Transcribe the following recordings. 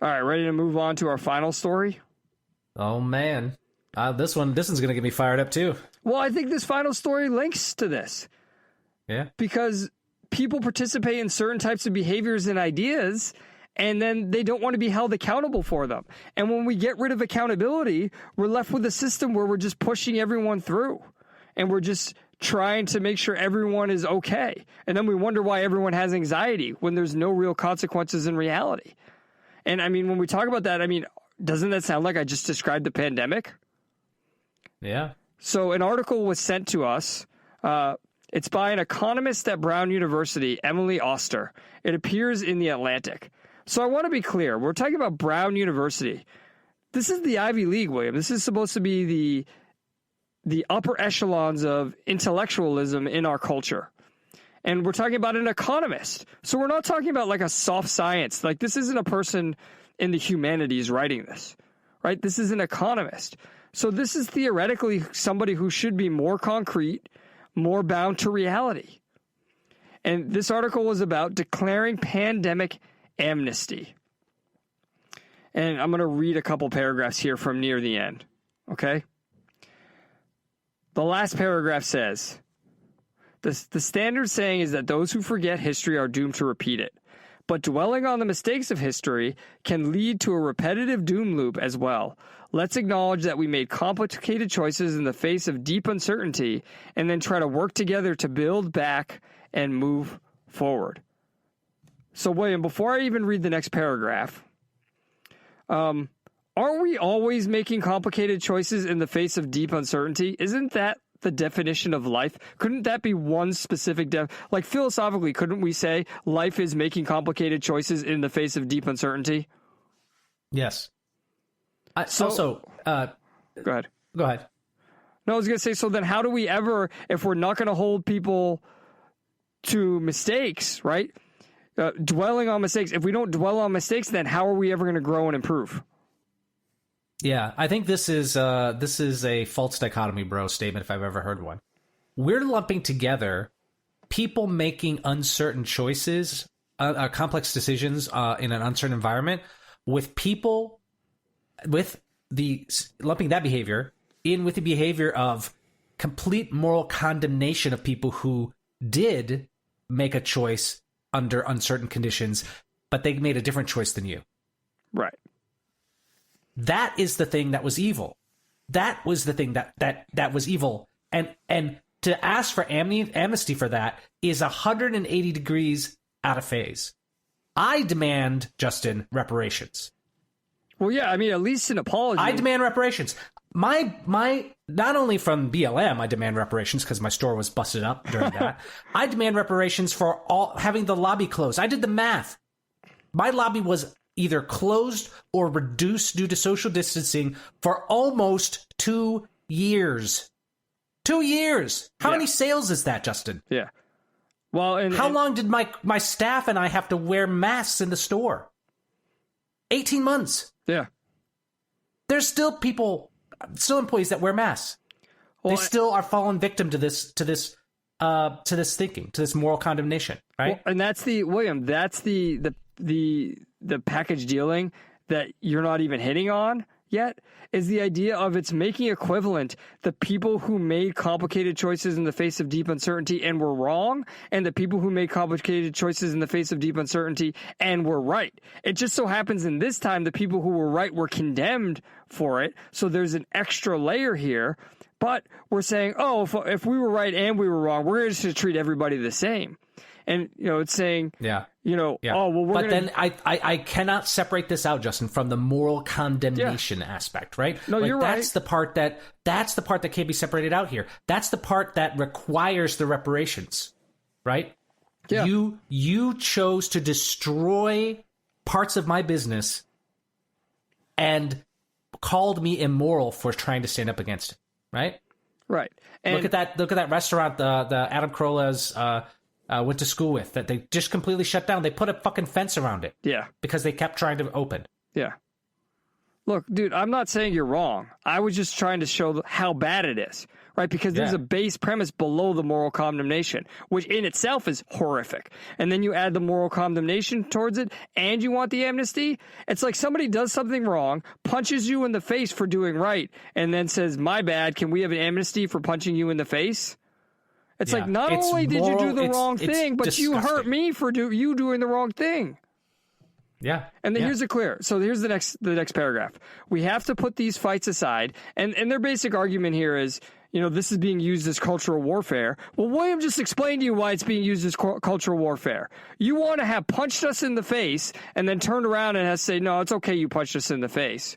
All right, ready to move on to our final story? Oh, man. This one's going to get me fired up, too. Well, I think this final story links to this. Yeah. Because people participate in certain types of behaviors and ideas, and then they don't want to be held accountable for them. And when we get rid of accountability, we're left with a system where we're just pushing everyone through. And we're just trying to make sure everyone is okay. And then we wonder why everyone has anxiety when there's no real consequences in reality. And I mean, when we talk about that, I mean, doesn't that sound like I just described the pandemic? Yeah. So an article was sent to us. It's by an economist at Brown University, Emily Oster. It appears in The Atlantic. So I want to be clear. We're talking about Brown University. This is the Ivy League, William. This is supposed to be the upper echelons of intellectualism in our culture. And we're talking about an economist. So we're not talking about like a soft science. Like this isn't a person in the humanities writing this, right? This is an economist. So this is theoretically somebody who should be more concrete, more bound to reality. And this article was about declaring pandemic amnesty. And I'm going to read a couple paragraphs here from near the end. Okay? The last paragraph says, the standard saying is that those who forget history are doomed to repeat it. But dwelling on the mistakes of history can lead to a repetitive doom loop as well. Let's acknowledge that we made complicated choices in the face of deep uncertainty and then try to work together to build back and move forward. So, William, before I even read the next paragraph, aren't we always making complicated choices in the face of deep uncertainty? Isn't that the definition of life? Couldn't that be one specific like philosophically, couldn't we say life is making complicated choices in the face of deep uncertainty? Yes. Go ahead. Go ahead. No, I was going to say, so then how do we ever, if we're not going to hold people to mistakes, right? Dwelling on mistakes, if we don't dwell on mistakes, then how are we ever going to grow and improve? Yeah, I think this is a false dichotomy, bro, statement if I've ever heard one. We're lumping together people making uncertain choices, complex decisions in an uncertain environment, with people with lumping that behavior in with the behavior of complete moral condemnation of people who did make a choice under uncertain conditions, but they made a different choice than you. Right. That is the thing that was evil. That was the thing that was evil. And to ask for amnesty for that is 180 degrees out of phase. I demand, Justin, reparations. Well, yeah, I mean, at least an apology. I demand reparations. My not only from BLM, I demand reparations because my store was busted up during that. I demand reparations for having the lobby closed. I did the math. My lobby was either closed or reduced due to social distancing for almost 2 years. 2 years. How many sales is that, Justin? Yeah. Well, how long did my staff and I have to wear masks in the store? 18 months. Yeah. There's still employees that wear masks. Well, they still are falling victim to this thinking, to this moral condemnation, right? Well, and that's the package dealing that you're not even hitting on yet, is the idea of it's making equivalent the people who made complicated choices in the face of deep uncertainty and were wrong, and the people who made complicated choices in the face of deep uncertainty and were right. It just so happens in this time the people who were right were condemned for it, so there's an extra layer here. But we're saying, if we were right and we were wrong, we're just going to treat everybody the same. And, it's saying, then I cannot separate this out, Justin, from the moral condemnation aspect, right? No, you're right. That's the part that can't be separated out here. That's the part that requires the reparations, right? Yeah. You chose to destroy parts of my business and called me immoral for trying to stand up against it, right? Right. And look at that restaurant, the Adam Carolla's went to school with, that they just completely shut down. They put a fucking fence around it. Yeah. Because they kept trying to open. Yeah. Look, dude, I'm not saying you're wrong. I was just trying to show how bad it is, right? Because there's a base premise below the moral condemnation, which in itself is horrific. And then you add the moral condemnation towards it, and you want the amnesty. It's like somebody does something wrong, punches you in the face for doing right, and then says, my bad, can we have an amnesty for punching you in the face? It's like, not only did you do the wrong thing, but disgusting. you hurt me for you doing the wrong thing. Yeah. And then here's the clear. So here's the next paragraph. We have to put these fights aside. And their basic argument here is, this is being used as cultural warfare. Well, William just explained to you why it's being used as cultural warfare. You want to have punched us in the face and then turned around and has to say, no, it's okay, you punched us in the face.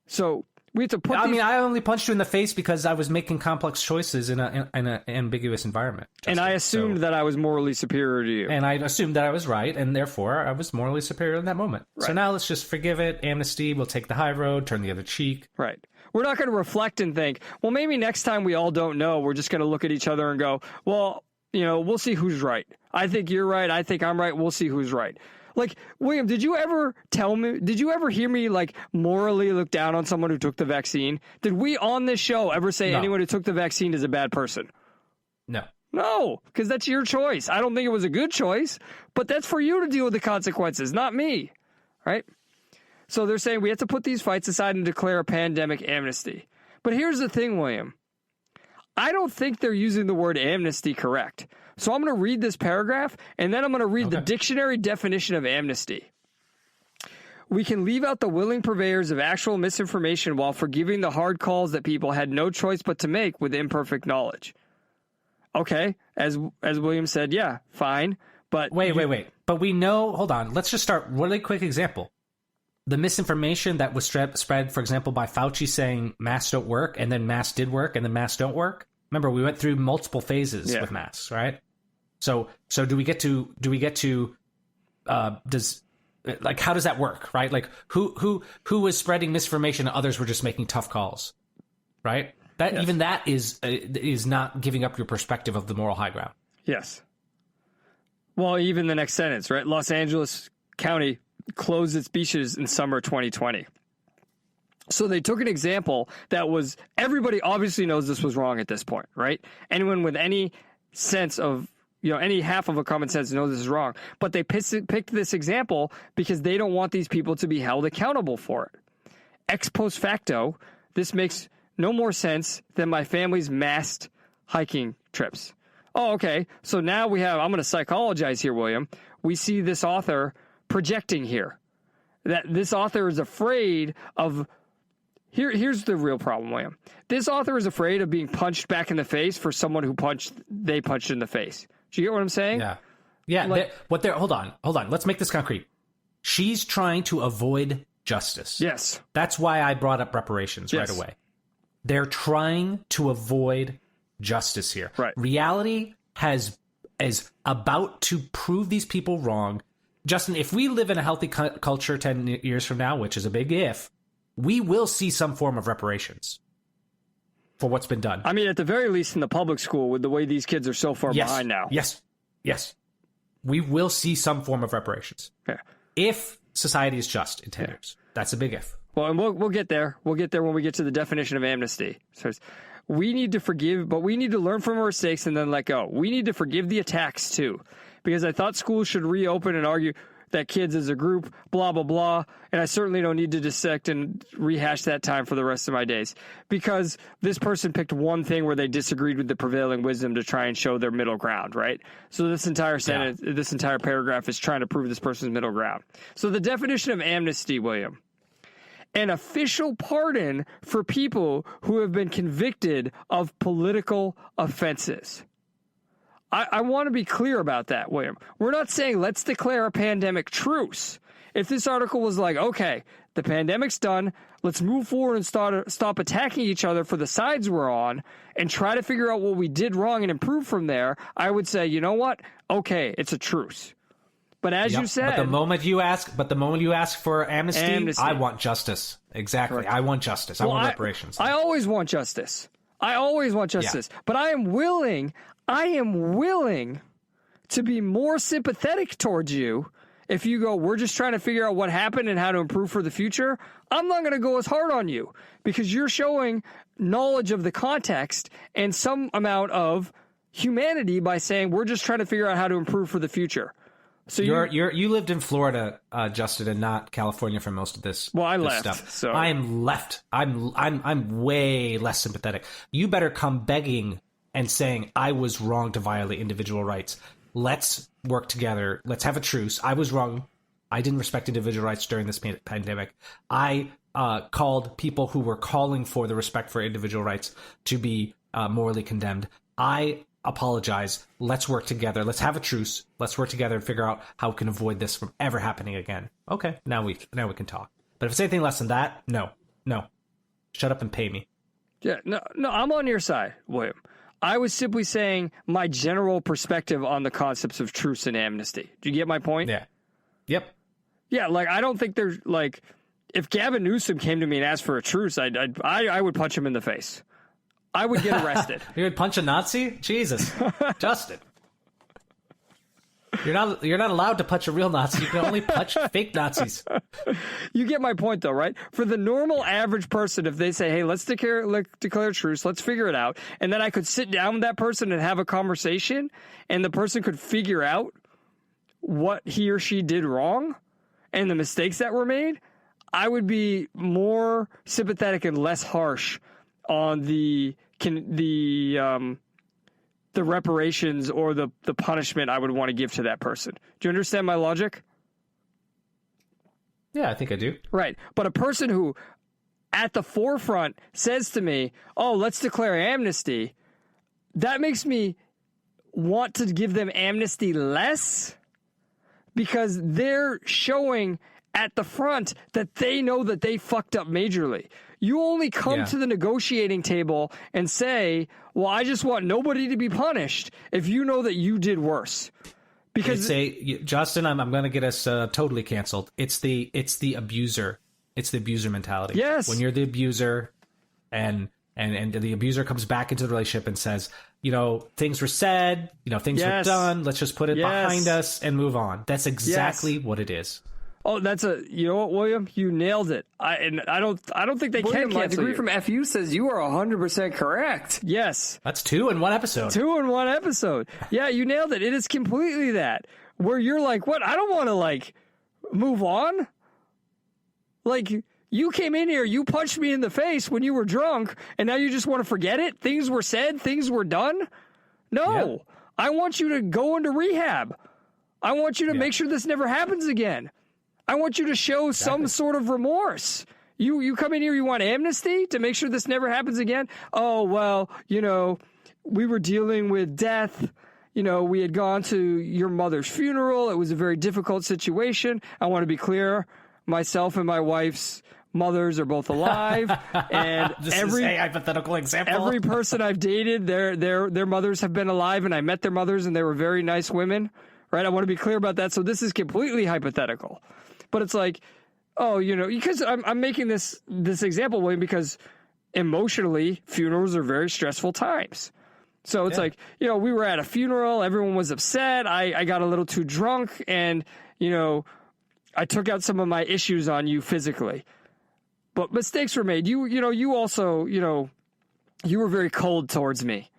So we have to put I only punched you in the face because I was making complex choices in an ambiguous environment. Justin. And I assumed that I was morally superior to you. And I assumed that I was right, and therefore I was morally superior in that moment. Right. So now let's just forgive it, amnesty, we'll take the high road, turn the other cheek. Right. We're not going to reflect and think, well, maybe next time we all don't know, we're just going to look at each other and go, well, we'll see who's right. I think you're right, I think I'm right, we'll see who's right. Like, William, did you ever hear me, morally look down on someone who took the vaccine? Did we on this show ever say anyone who took the vaccine is a bad person? No. No, because that's your choice. I don't think it was a good choice, but that's for you to deal with the consequences, not me. Right? So they're saying we have to put these fights aside and declare a pandemic amnesty. But here's the thing, William. I don't think they're using the word amnesty correct. So I'm going to read this paragraph, and then I'm going to read the dictionary definition of amnesty. We can leave out the willing purveyors of actual misinformation while forgiving the hard calls that people had no choice but to make with imperfect knowledge. Okay, as William said, yeah, fine. But wait. But we know, hold on, let's just start, really quick example. The misinformation that was spread, for example, by Fauci saying masks don't work, and then masks did work, and then masks don't work. Remember, we went through multiple phases with masks, right? So do we get to how does that work, right? Like who was spreading misinformation and others were just making tough calls, right? Even that is not giving up your perspective of the moral high ground. Yes. Well, even the next sentence, right? Los Angeles County closed its beaches in summer 2020. So they took an example that was, everybody obviously knows this was wrong at this point, right? Anyone with any sense of, any half of a common sense knows this is wrong. But they picked this example because they don't want these people to be held accountable for it. Ex post facto, this makes no more sense than my family's masked hiking trips. Oh, okay. So now I'm going to psychologize here, William. We see this author projecting here. That this author is afraid of... Here's the real problem, William. This author is afraid of being punched back in the face for someone who they punched in the face. Do you get what I'm saying? Yeah. Hold on. Let's make this concrete. She's trying to avoid justice. Yes. That's why I brought up reparations right away. They're trying to avoid justice here. Right. Reality is about to prove these people wrong. Justin, if we live in a healthy culture 10 years from now, which is a big if, we will see some form of reparations for what's been done. I mean, at the very least in the public school, with the way these kids are so far behind now. Yes. We will see some form of reparations. Yeah. If society is just in 10 years. That's a big if. Well, and we'll get there. We'll get there when we get to the definition of amnesty. So we need to forgive, but we need to learn from our mistakes and then let go. We need to forgive the attacks, too. Because I thought schools should reopen and argue that kids as a group, blah, blah, blah. And I certainly don't need to dissect and rehash that time for the rest of my days. Because this person picked one thing where they disagreed with the prevailing wisdom to try and show their middle ground, right? So this entire sentence, this entire paragraph is trying to prove this person's middle ground. So the definition of amnesty, William: an official pardon for people who have been convicted of political offenses. I want to be clear about that, William. We're not saying let's declare a pandemic truce. If this article was like, okay, the pandemic's done, let's move forward and stop attacking each other for the sides we're on and try to figure out what we did wrong and improve from there, I would say, you know what? Okay, it's a truce. But as you said... But the moment you ask for amnesty, I want justice. Exactly. Correct. I want justice. I want reparations. I always want justice. But I am willing to be more sympathetic towards you If you go, we're just trying to figure out what happened and how to improve for the future, I'm not going to go as hard on you because you're showing knowledge of the context and some amount of humanity by saying we're just trying to figure out how to improve for the future. So you lived in Florida, Justin, and not California for most of this. Well, I this left. Stuff. So I am left. I'm way less sympathetic. You better come begging and saying I was wrong to violate individual rights. Let's work together. Let's have a truce. I was wrong. I didn't respect individual rights during this pandemic. I called people who were calling for the respect for individual rights to be morally condemned. I apologize. Let's work together. Let's have a truce. Let's work together and figure out how we can avoid this from ever happening again. Okay, now we can talk. But if it's anything less than that, no. Shut up and pay me. Yeah, no, I'm on your side, William. I was simply saying my general perspective on the concepts of truce and amnesty. Do you get my point? Yeah. Yep. Yeah, like I don't think there's like if Gavin Newsom came to me and asked for a truce, I would punch him in the face. I would get arrested. You would punch a Nazi? Jesus, Justin. You're not allowed to punch a real Nazi. You can only punch fake Nazis. You get my point, though, right? For the normal average person, if they say, "Hey, let's declare a truce, let's figure it out," and then I could sit down with that person and have a conversation, and the person could figure out what he or she did wrong and the mistakes that were made, I would be more sympathetic and less harsh on the reparations or the punishment I would want to give to that person. Do you understand my logic? Yeah, I think I do. Right. But a person who at the forefront says to me, "Oh, let's declare amnesty," that makes me want to give them amnesty less because they're showing at the front that they know that they fucked up majorly. You only come to the negotiating table and say, "Well, I just want nobody to be punished," if you know that you did worse. Because Justin, I'm going to get us totally canceled. It's the abuser. It's the abuser mentality. Yes. When you're the abuser and the abuser comes back into the relationship and says, things were said, things were done. Let's just put it behind us and move on. That's exactly what it is. Oh, you know what, William? You nailed it. I don't think they can cancel my degree you. from FU says you are 100% correct. Yes. That's 2 in 1 episode. 2 in 1 episode. Yeah, you nailed it. It is completely that. Where you're like, what? I don't want to, move on. Like, you came in here, you punched me in the face when you were drunk, and now you just want to forget it? Things were said, things were done? No. Yeah. I want you to go into rehab. I want you to make sure this never happens again. I want you to show some sort of remorse. You come in here, you want amnesty to make sure this never happens again? Oh, well, we were dealing with death. We had gone to your mother's funeral. It was a very difficult situation. I want to be clear. Myself and my wife's mothers are both alive. And this is a hypothetical example. Every person I've dated, their mothers have been alive, and I met their mothers, and they were very nice women. Right? I want to be clear about that. So this is completely hypothetical. But it's like, because I'm making this example, William, because emotionally, funerals are very stressful times. So it's like, we were at a funeral, everyone was upset, I got a little too drunk, and, I took out some of my issues on you physically. But mistakes were made. You also, you were very cold towards me.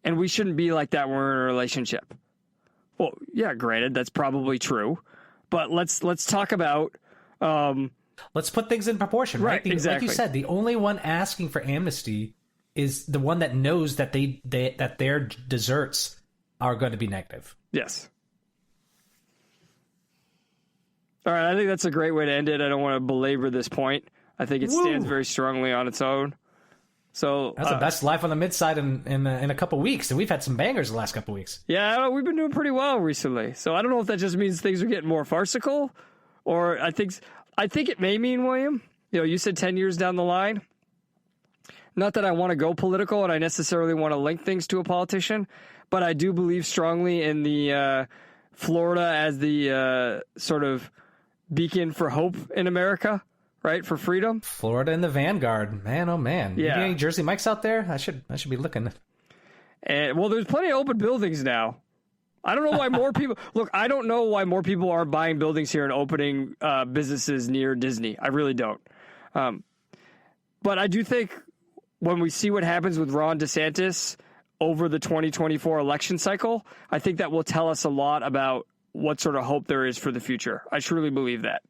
And we shouldn't be like that when we're in a relationship. Well, yeah, granted, that's probably true. But let's talk about. Let's put things in proportion, right? Exactly. Like you said, the only one asking for amnesty is the one that knows that that their desserts are going to be negative. Yes. All right, I think that's a great way to end it. I don't want to belabor this point. I think it stands very strongly on its own. So that's the best life on the Midside in a couple weeks, and we've had some bangers the last couple weeks. Yeah, we've been doing pretty well recently. So I don't know if that just means things are getting more farcical, or I think it may mean, William. You said 10 years down the line. Not that I want to go political and I necessarily want to link things to a politician, but I do believe strongly in the Florida as the sort of beacon for hope in America. Right, for freedom. Florida in the vanguard, man. Oh man, yeah. You got any Jersey Mikes out there? I should be looking. And well, there's plenty of open buildings now. I don't know why more people look. I don't know why more people aren't buying buildings here and opening businesses near Disney. I really don't. But I do think when we see what happens with Ron DeSantis over the 2024 election cycle, I think that will tell us a lot about what sort of hope there is for the future. I truly believe that.